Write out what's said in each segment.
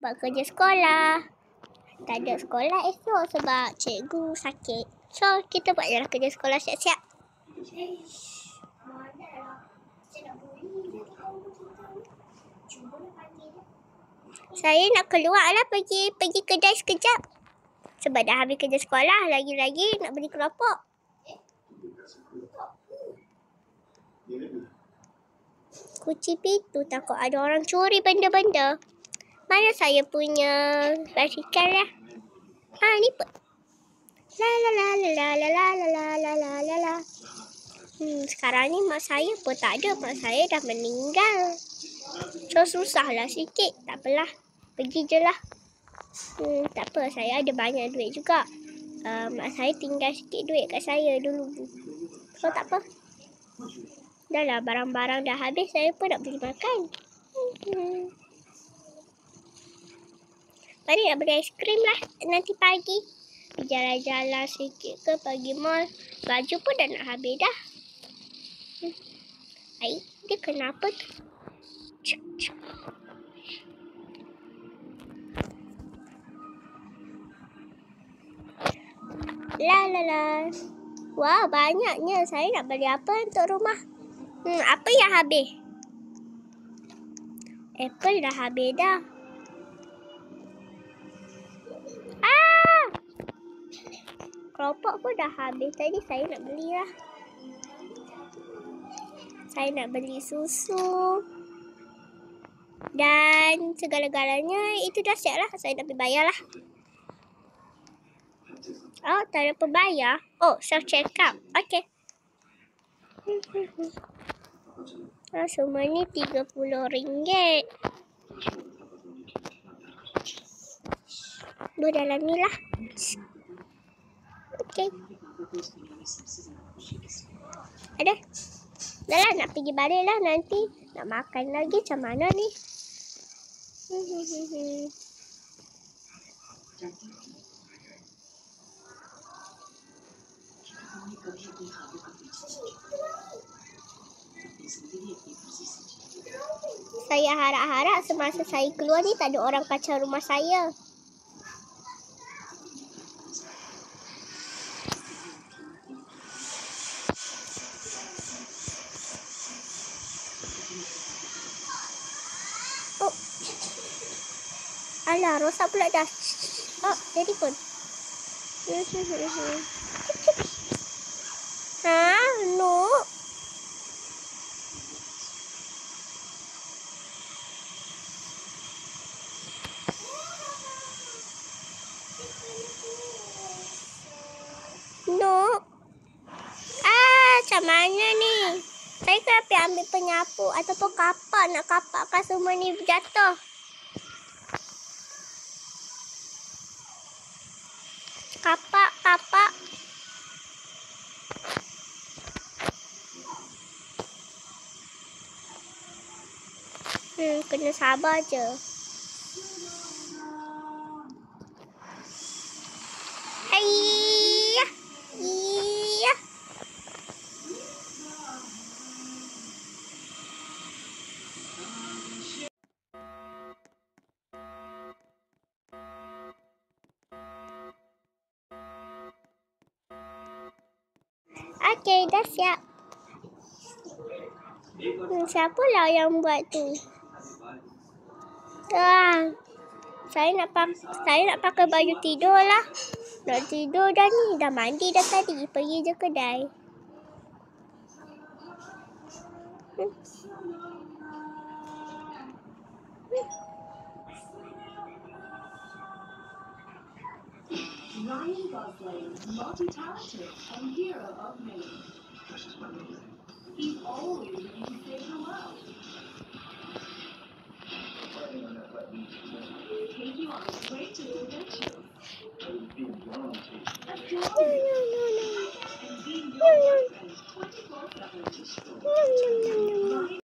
buat kerja sekolah. Tak ada sekolah esok sebab cikgu sakit. So, kita buat je lah kerja sekolah siap-siap. Saya nak keluar lah pergi kedai sekejap. Sebab dah habis kerja sekolah, lagi-lagi nak beli keropok. Kunci pintu, takut ada orang curi benda-benda. Mana saya punya basikal lah? Ni pun. La la la la la la la la la la la la. Sekarang ni mak saya pun tak ada. Mak saya dah meninggal. So susahlah sikit. Tak apalah. Pergi je lah. Tak apa, saya ada banyak duit juga. Mak saya tinggal sikit duit kat saya dulu. So tak apa. Dah lah, barang-barang dah habis. Saya pun nak beli makan. Mari nak beli aiskrim lah nanti pagi. Jalan-jalan sikit ke pergi mall. Baju pun dah nak habis dah. Dia kenapa tu? La la la. Wah, banyaknya. Saya nak beli apa untuk rumah? Apa yang habis? Apple dah habis dah. Keropok pun dah habis. Tadi saya nak beli lah. Saya nak beli susu. Dan segala-galanya itu dah siap lah. Saya nak pergi bayar lah. Oh, tak ada pembayar. Oh, self-checkout. Okay. Semua ni RM30. Dalam ni lah. Okay. Ada. Dah lah, nak pergi balik lah nanti. Nak makan lagi macam mana ni? Saya harap-harap semasa saya keluar ni tak ada orang kacau rumah saya. Oh. Alah, rosak pula dah. Oh, jadi pun. No. No. Macam mana ni? Saya kena pergi ambil penyapu ataupun kapak. Nak kapakkan semua ni jatuh. Kapak. Kena sabar je. Okey, dah siap. Siapalah yang buat tu? Saya nak pakai baju tidur lah. Nak tidur dah ni. Dah mandi dah tadi. Pergi je kedai. Ryan Gosling, multi-talented and hero of many. He's always ready to say hello. Take you on a great adventure. And being your boyfriend 24/7.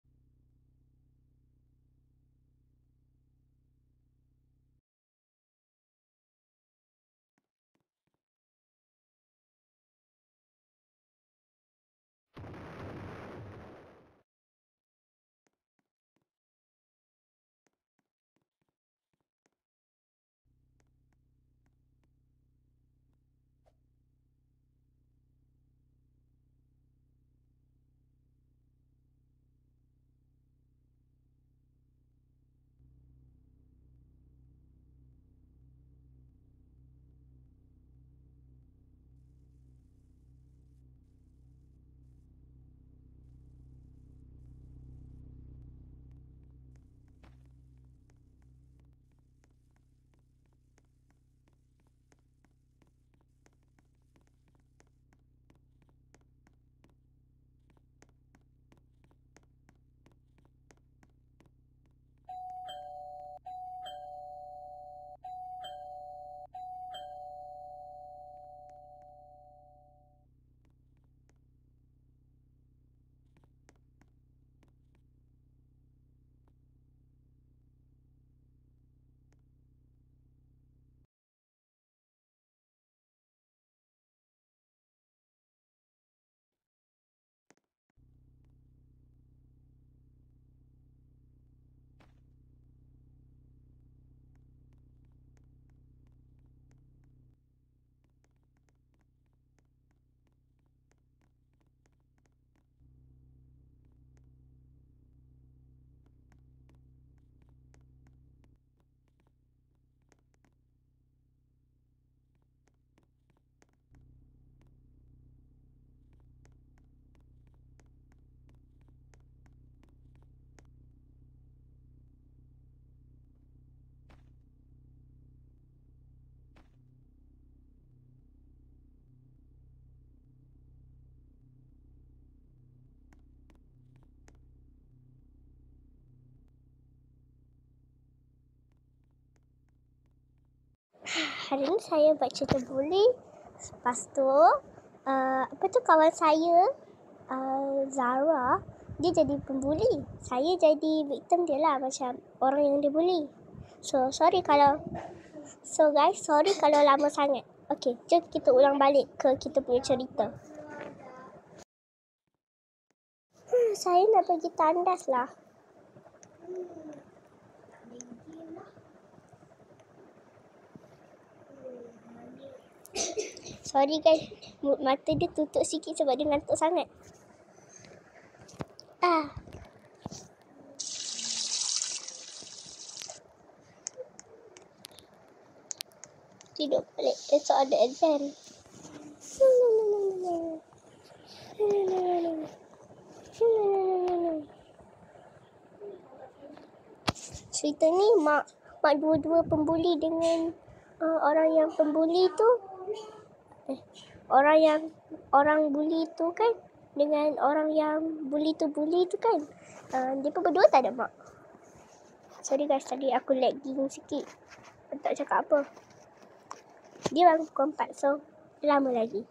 hari ni saya buat cerita buli. Lepas tu, kawan saya, Zara, dia jadi pembuli. Saya jadi victim dia lah, macam orang yang dia buli. So guys, sorry kalau lama sangat. Okay, jom kita ulang balik ke kita punya cerita. Saya nak pergi tandas lah. Sorry guys, mata dia tutup sikit sebab dia ngantuk sangat. Tidur balik, esok ada exam. Cerita ni mak dua-dua pembuli dengan orang yang pembuli tu. Orang buli tu kan dengan orang yang buli tu kan. Dia pun berdua tak ada mak. Sorry guys, tadi aku lagging sikit. Tak cakap apa. Dia baru pukul 4, so lama lagi.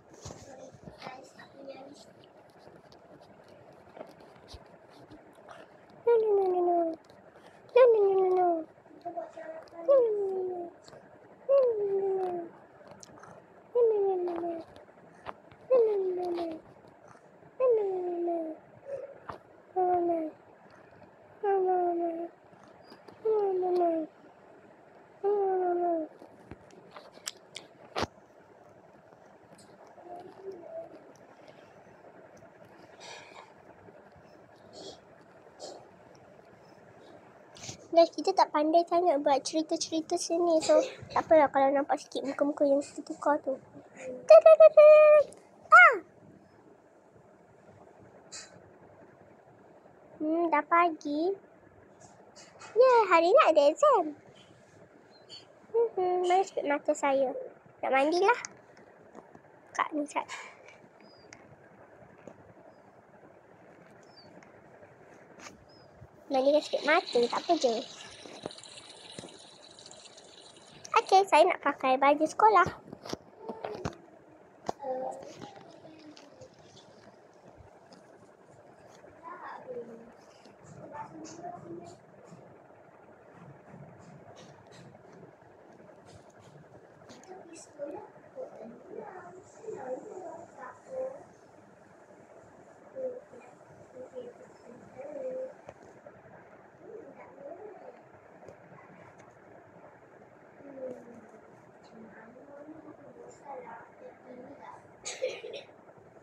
Guys, kita tak pandai sangat buat cerita-cerita sini. So, tak apalah kalau nampak sikit muka-muka yang tertukar tu. Dah pagi. Hari ni ada exam. Mana sikit mata saya. Nak mandilah. Kak ni cat. Mandikan sikit mata, tak apa je. Okay, saya nak pakai baju sekolah.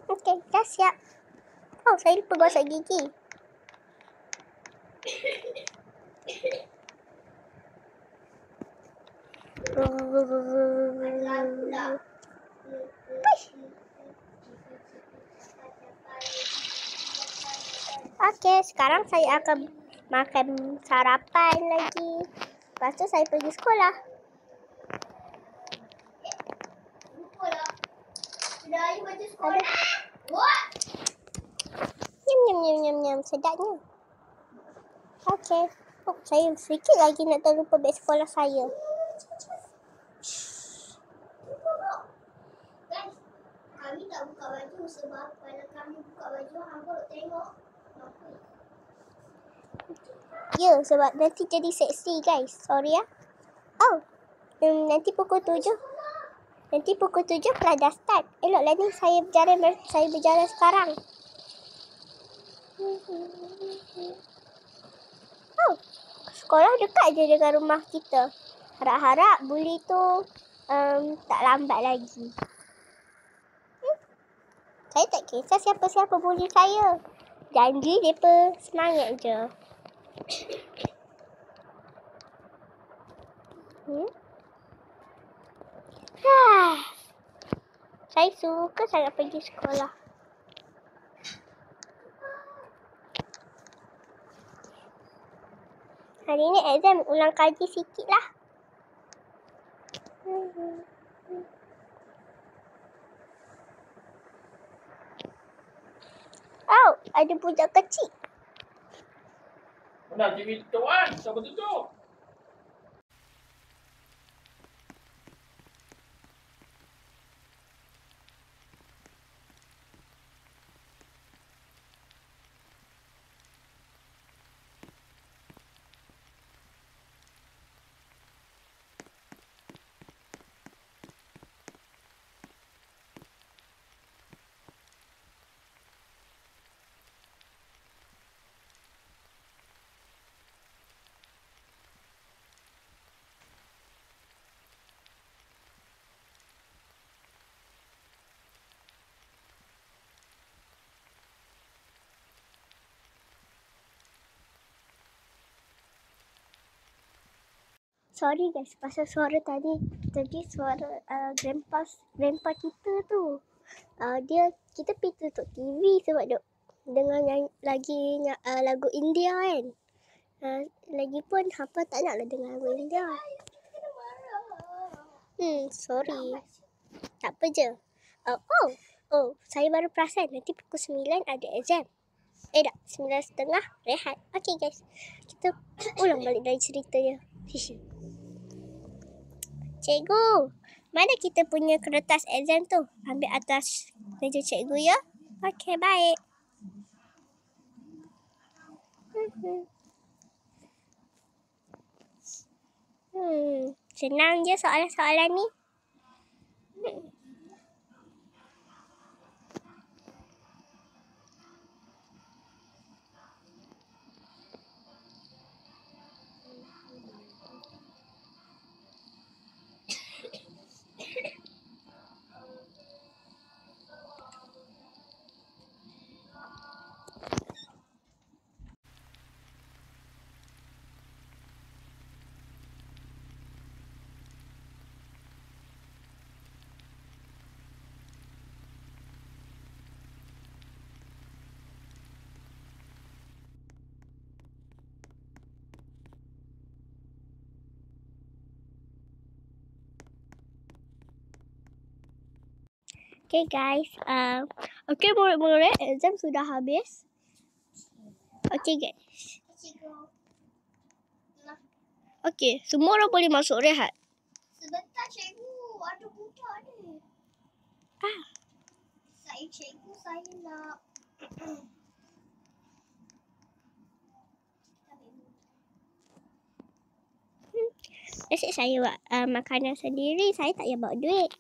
Okay, dah siap. Oh, saya lupa gosok gigi. Okay, sekarang saya akan makan sarapan lagi. Lepas tu saya pergi sekolah. Nyam, sedapnya. Okay. Oh, saya sedikit lagi nak terlupa beg sekolah saya. Guys, kami tak buka baju sebab kalau kami buka baju, hang boleh tengok. Ya, sebab nanti jadi seksi guys. Sorry ya. Oh, nanti pukul 7. Nanti pukul 7 kelas dah start. Eloklah ni saya berjalan sekarang. Oh, sekolah dekat je dengan rumah kita. Harap-harap buli tu tak lambat lagi. Saya tak kisah siapa-siapa buli saya. Janji mereka semangat je. Saya suka sangat pergi sekolah. Hari ni exam, ulang kaji sikit lah. Oh, ada budak kecil. Mana TV tutup kan? Siapa tutup? Sorry guys, pasal suara tadi suara grandpa kita tu. Kita pergi tutup TV sebab duk dengar lagu India kan. Lagipun hampa tak naklah dengar lagu India. Sorry. Tak apa je. Saya baru perasan nanti pukul 9 ada exam. Tak, 9.30 rehat. Okay guys, kita ulang balik dari cerita dia. Cikgu, mana kita punya kertas exam tu? Ambil atas meja cikgu ya. Okay, baik. Senang je soalan-soalan ni. Okay guys, murid-murid, exam sudah habis. Okay guys. Okay, semua orang boleh masuk rehat. Sebentar cikgu, ada budak ni. Cikgu, saya nak. Asyik saya buat makanan sendiri, saya tak payah bawa duit.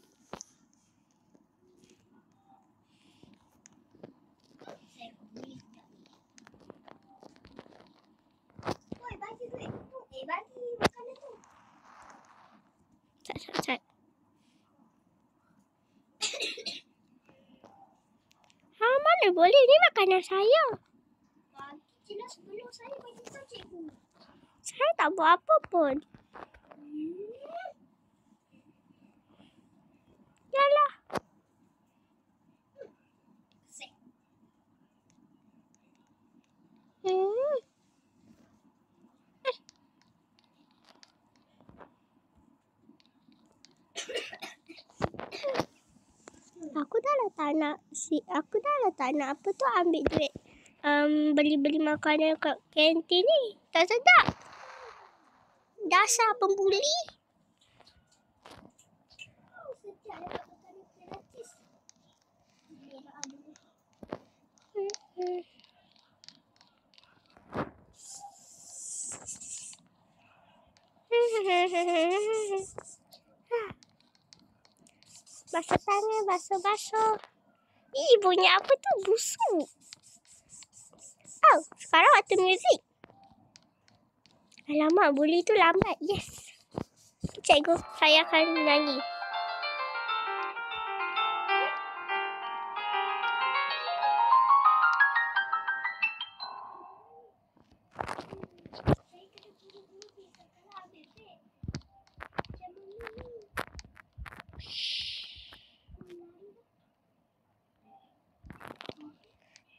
Bagi duit tu. Bagi makanan tu. Sat. Mana boleh, ni makanan saya. Bagi jelas belum saya bagi tahu cikgu. Saya tak buat apa pun. Yalah. Aku dah lah tak nak apa tu ambil duit beli-beli makanan kat kantin ni. Tak sedap. Dasar pembuli. Sejak dapat makanan gratis. Basuh tangan, basuh. Bunyi apa tu? Busuk. Sekarang waktu muzik. Alamak, buli tu lambat. Yes. Cikgu, saya akan menyanyi.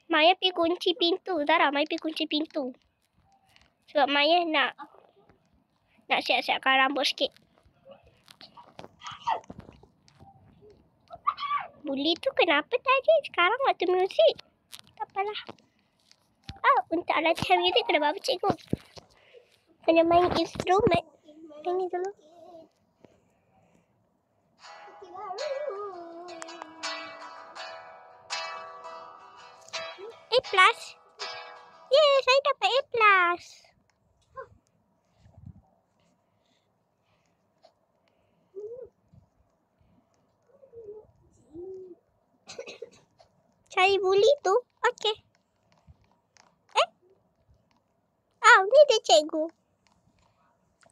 Maya pergi kunci pintu. Zara, Maya pergi kunci pintu. Sebab Maya nak siap-siapkan rambut sikit. Buli tu kenapa tadi? Sekarang waktu muzik. Tak apalah. Untuk latihan muzik kena buat apa cikgu? Kena main instrumen. Ini dulu. A+. Yeay, saya dapat A+. Cari buli tu. Okey. Ni dia cikgu.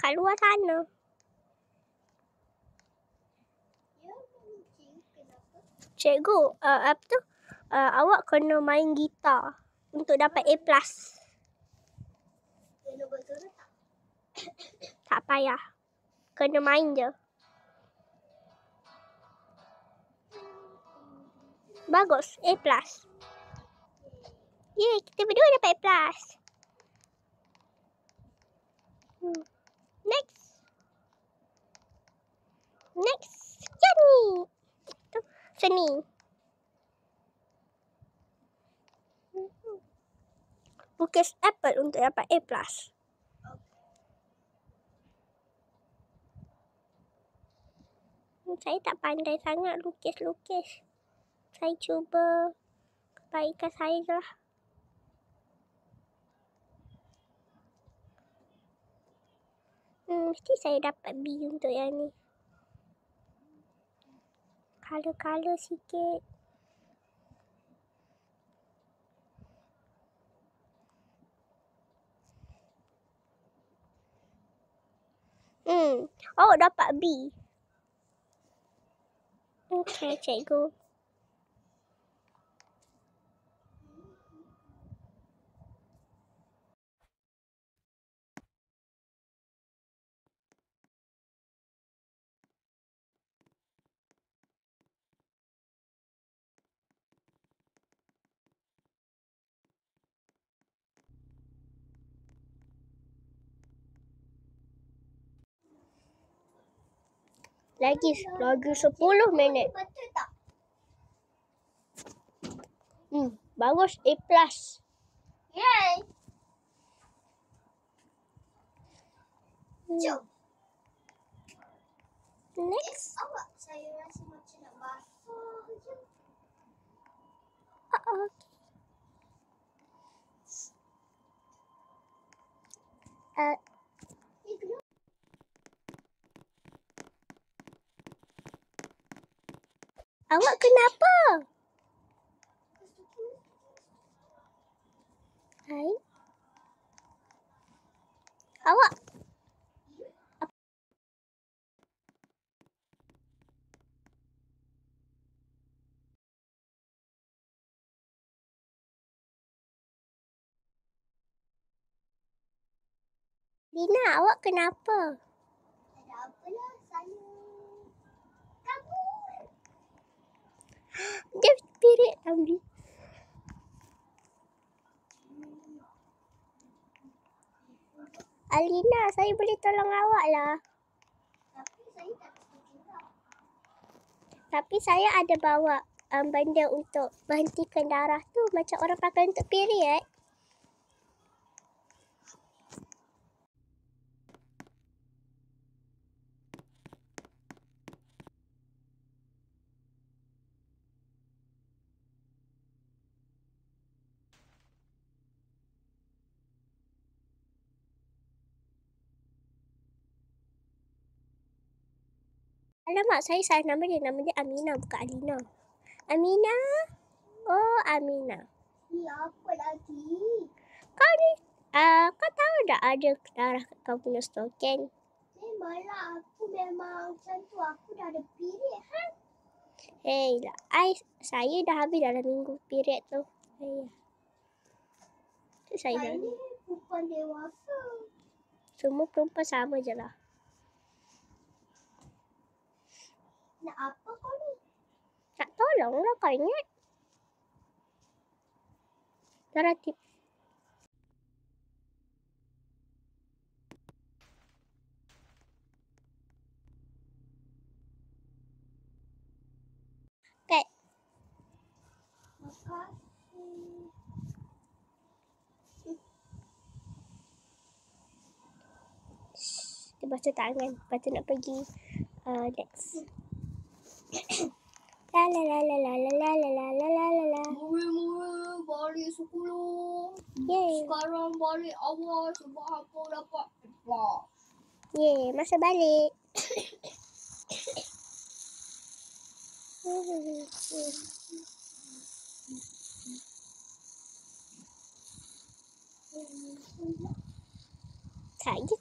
Kat luar sana. Cikgu, apa tu? Awak kena main gitar untuk dapat A+. Tak payah. Kena main je. Bagus. A+. Yeay, kita berdua dapat A+. Next. Yani. Tu, seni. Lukis apple untuk dapat A+. Saya tak pandai sangat lukis-lukis. Saya cuba kebaikan saya je lah. Mesti saya dapat B untuk yang ni. Color-color sikit. Awak dapat B. Okey, cikgu. Lagi 10 minit. Betul tak? Bagus A+. Yay! Jom. Next. Awak saya rasa macam nak basah je. Awak kenapa? Hai. Awak. Lina, awak kenapa? Ada apalah, saya kabur. Dia spirit ambil. Alina, saya boleh tolong awak lah. Tapi saya tak setuju lah. Tapi saya ada bawa benda untuk berhentikan darah tu. Macam orang pakai untuk period. Alamak, saya salah nama dia. Nama dia Amina, bukan Alina. Amina? Oh, Amina. Ni apa lagi? Kau ni, kau tahu tak ada darah kat kau punya stokin? Memanglah aku memang macam tu. Aku dah ada period, kan? Hei lah, saya dah habis dalam minggu period tu. Saya Saya ni perempuan dewasa. semua perempuan sama je lah. Nak apa kau ni? Nak tolong lah, kau ingat? Darah tip. Pet. Makasih. Kita basuh tangan. Lepas tu nak pergi next. La la la la la la la la la la la la la. Murid-murid balik sekolah. Yeay. Sekarang balik awal sebab apa dapat A+. Yeay, masa balik.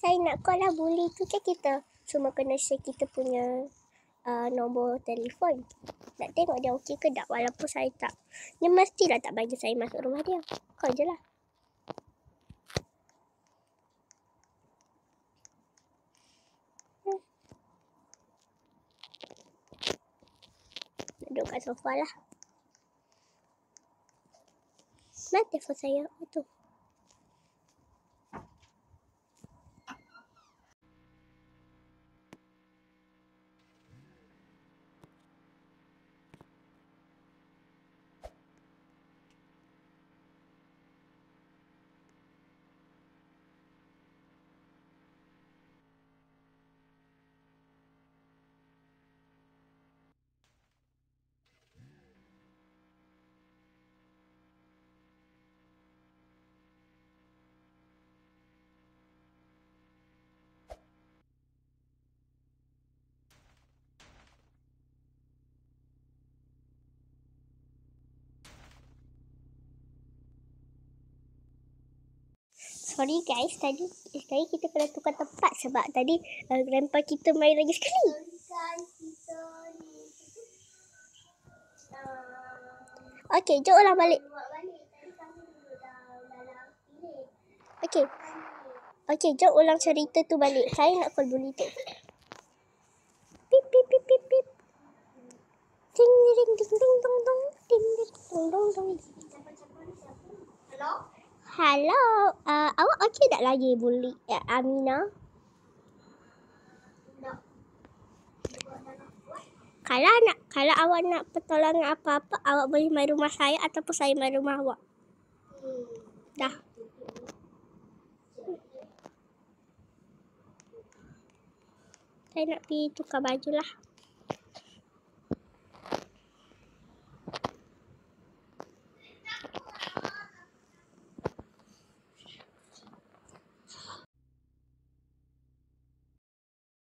Saya nak call lah. Boleh tu kan kita cuma kena share kita punya nombor telefon. Nak tengok dia okey ke tak. Walaupun saya tak. Dia mestilah tak bagi saya masuk rumah dia. Kau je lah. duduk kat sofa lah. Mana telefon saya? Tu. Sorry guys, tadi kita kena tukar tempat sebab tadi grandpa kita main lagi sekali. Okey, jom ulang balik. Okey, jom ulang cerita tu balik. Saya nak call Bully tu. Pip pip pip pip pip. Ding ding ding ding dong dong. Ding ding dong dong dong. Hello. Awak okey tak lagi Bully? Amina? Kalau awak nak pertolongan apa-apa, awak boleh main rumah saya ataupun saya main rumah awak. Dah. Saya nak pergi tukar baju lah.